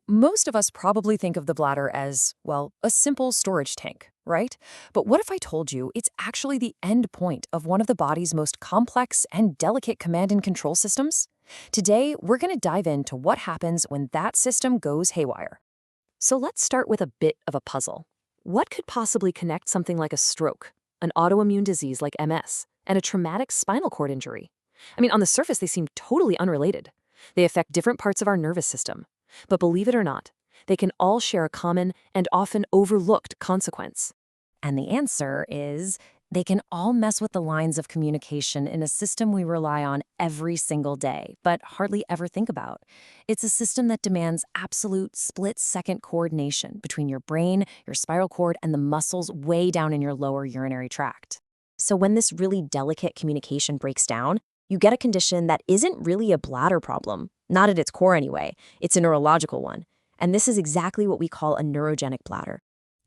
Most of us probably think of the bladder as, well, a simple storage tank, right? But what if I told you it's actually the end point of one of the body's most complex and delicate command and control systems? Today, we're going to dive into what happens when that system goes haywire. So let's start with a bit of a puzzle. What could possibly connect something like a stroke, an autoimmune disease like MS, and a traumatic spinal cord injury? On the surface, they seem totally unrelated. They affect different parts of our nervous system. But believe it or not, they can all share a common and often overlooked consequence. And the answer is they can all mess with the lines of communication in a system we rely on every single day, but hardly ever think about. It's a system that demands absolute split-second coordination between your brain, your spinal cord, and the muscles way down in your lower urinary tract. So when this really delicate communication breaks down, you get a condition that isn't really a bladder problem, not at its core anyway. It's a neurological one. And this is exactly what we call a neurogenic bladder.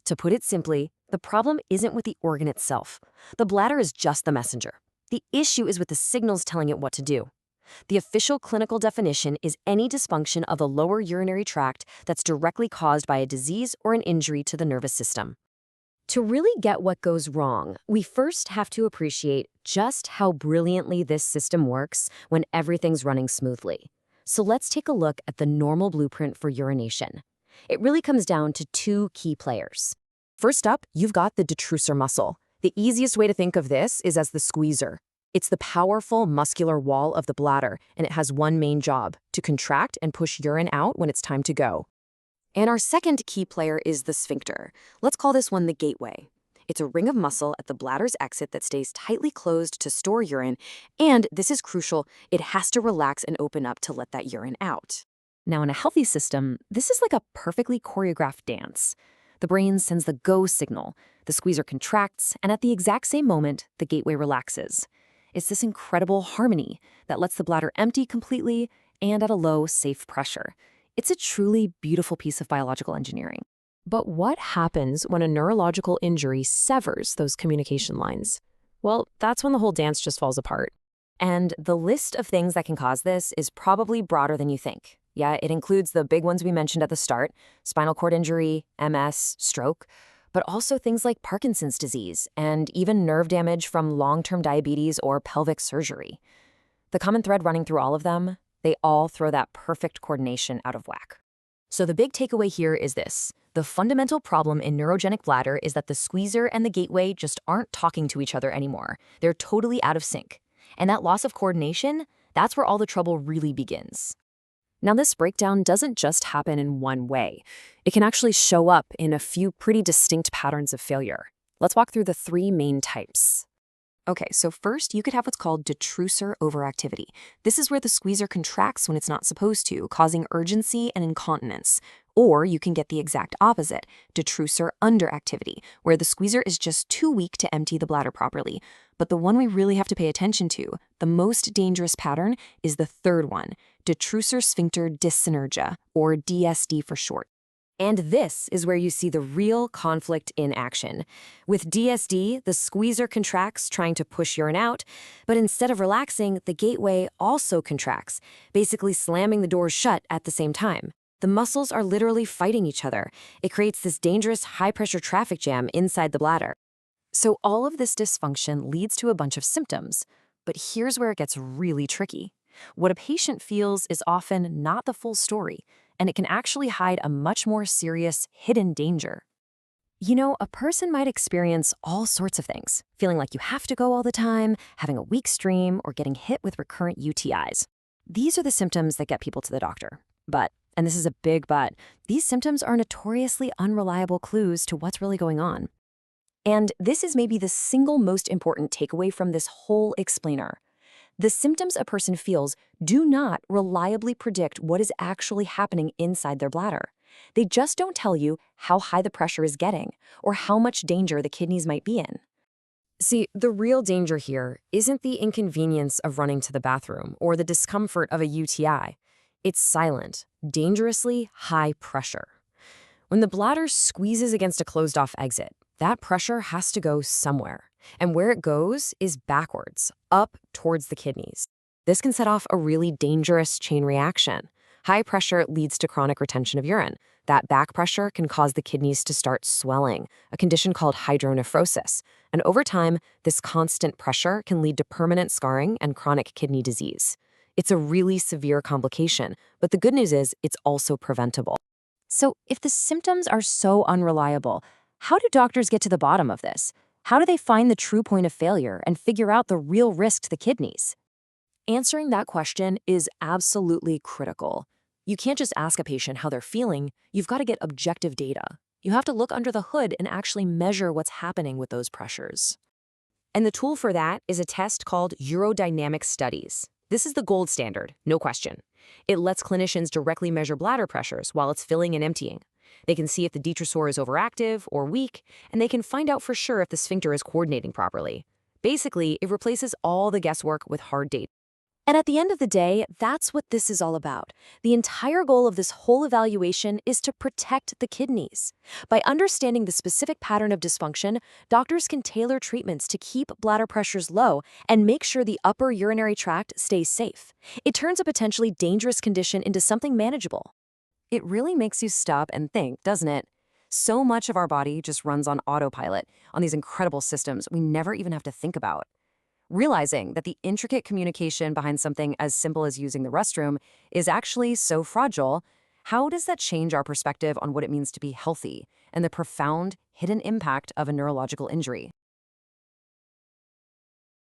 To put it simply, the problem isn't with the organ itself. The bladder is just the messenger. The issue is with the signals telling it what to do. The official clinical definition is any dysfunction of the lower urinary tract that's directly caused by a disease or an injury to the nervous system. To really get what goes wrong, we first have to appreciate just how brilliantly this system works when everything's running smoothly. So let's take a look at the normal blueprint for urination. It really comes down to two key players. First up, you've got the detrusor muscle. The easiest way to think of this is as the squeezer. It's the powerful muscular wall of the bladder, and it has one main job: to contract and push urine out when it's time to go. And our second key player is the sphincter. Let's call this one the gateway. It's a ring of muscle at the bladder's exit that stays tightly closed to store urine, and this is crucial, it has to relax and open up to let that urine out. Now, in a healthy system, this is like a perfectly choreographed dance. The brain sends the go signal, the squeezer contracts, and at the exact same moment, the gateway relaxes. It's this incredible harmony that lets the bladder empty completely and at a low, safe pressure. It's a truly beautiful piece of biological engineering. But what happens when a neurological injury severs those communication lines? Well, that's when the whole dance just falls apart. And the list of things that can cause this is probably broader than you think. Yeah, it includes the big ones we mentioned at the start: spinal cord injury, MS, stroke, but also things like Parkinson's disease and even nerve damage from long-term diabetes or pelvic surgery. The common thread running through all of them: they all throw that perfect coordination out of whack. So the big takeaway here is this: the fundamental problem in neurogenic bladder is that the squeezer and the gateway just aren't talking to each other anymore. They're totally out of sync. And that loss of coordination, that's where all the trouble really begins. Now, this breakdown doesn't just happen in one way. It can actually show up in a few pretty distinct patterns of failure. Let's walk through the three main types. Okay, so first, you could have what's called detrusor overactivity. This is where the squeezer contracts when it's not supposed to, causing urgency and incontinence. Or you can get the exact opposite, detrusor underactivity, where the squeezer is just too weak to empty the bladder properly. But the one we really have to pay attention to, the most dangerous pattern, is the third one, detrusor sphincter dyssynergia, or DSD for short. And this is where you see the real conflict in action. With DSD, the squeezer contracts trying to push urine out, but instead of relaxing, the gateway also contracts, basically slamming the doors shut at the same time. The muscles are literally fighting each other. It creates this dangerous high-pressure traffic jam inside the bladder. So all of this dysfunction leads to a bunch of symptoms, but here's where it gets really tricky. What a patient feels is often not the full story, and it can actually hide a much more serious hidden danger. A person might experience all sorts of things: feeling like you have to go all the time, having a weak stream, or getting hit with recurrent UTIs. These are the symptoms that get people to the doctor. But, and this is a big but, these symptoms are notoriously unreliable clues to what's really going on. And this is maybe the single most important takeaway from this whole explainer. The symptoms a person feels do not reliably predict what is actually happening inside their bladder. They just don't tell you how high the pressure is getting or how much danger the kidneys might be in. See, the real danger here isn't the inconvenience of running to the bathroom or the discomfort of a UTI. It's silent, dangerously high pressure. When the bladder squeezes against a closed-off exit, that pressure has to go somewhere. And where it goes is backwards, up towards the kidneys. This can set off a really dangerous chain reaction. High pressure leads to chronic retention of urine. That back pressure can cause the kidneys to start swelling, a condition called hydronephrosis. And over time, this constant pressure can lead to permanent scarring and chronic kidney disease. It's a really severe complication, but the good news is it's also preventable. So, if the symptoms are so unreliable, how do doctors get to the bottom of this? How do they find the true point of failure and figure out the real risk to the kidneys? Answering that question is absolutely critical. You can't just ask a patient how they're feeling, you've got to get objective data. You have to look under the hood and actually measure what's happening with those pressures. And the tool for that is a test called urodynamic studies. This is the gold standard, no question. It lets clinicians directly measure bladder pressures while it's filling and emptying. They can see if the detrusor is overactive or weak, and they can find out for sure if the sphincter is coordinating properly. Basically, it replaces all the guesswork with hard data. And at the end of the day, that's what this is all about. The entire goal of this whole evaluation is to protect the kidneys. By understanding the specific pattern of dysfunction, doctors can tailor treatments to keep bladder pressures low and make sure the upper urinary tract stays safe. It turns a potentially dangerous condition into something manageable. It really makes you stop and think, doesn't it? So much of our body just runs on autopilot, on these incredible systems we never even have to think about. Realizing that the intricate communication behind something as simple as using the restroom is actually so fragile, how does that change our perspective on what it means to be healthy and the profound hidden impact of a neurological injury?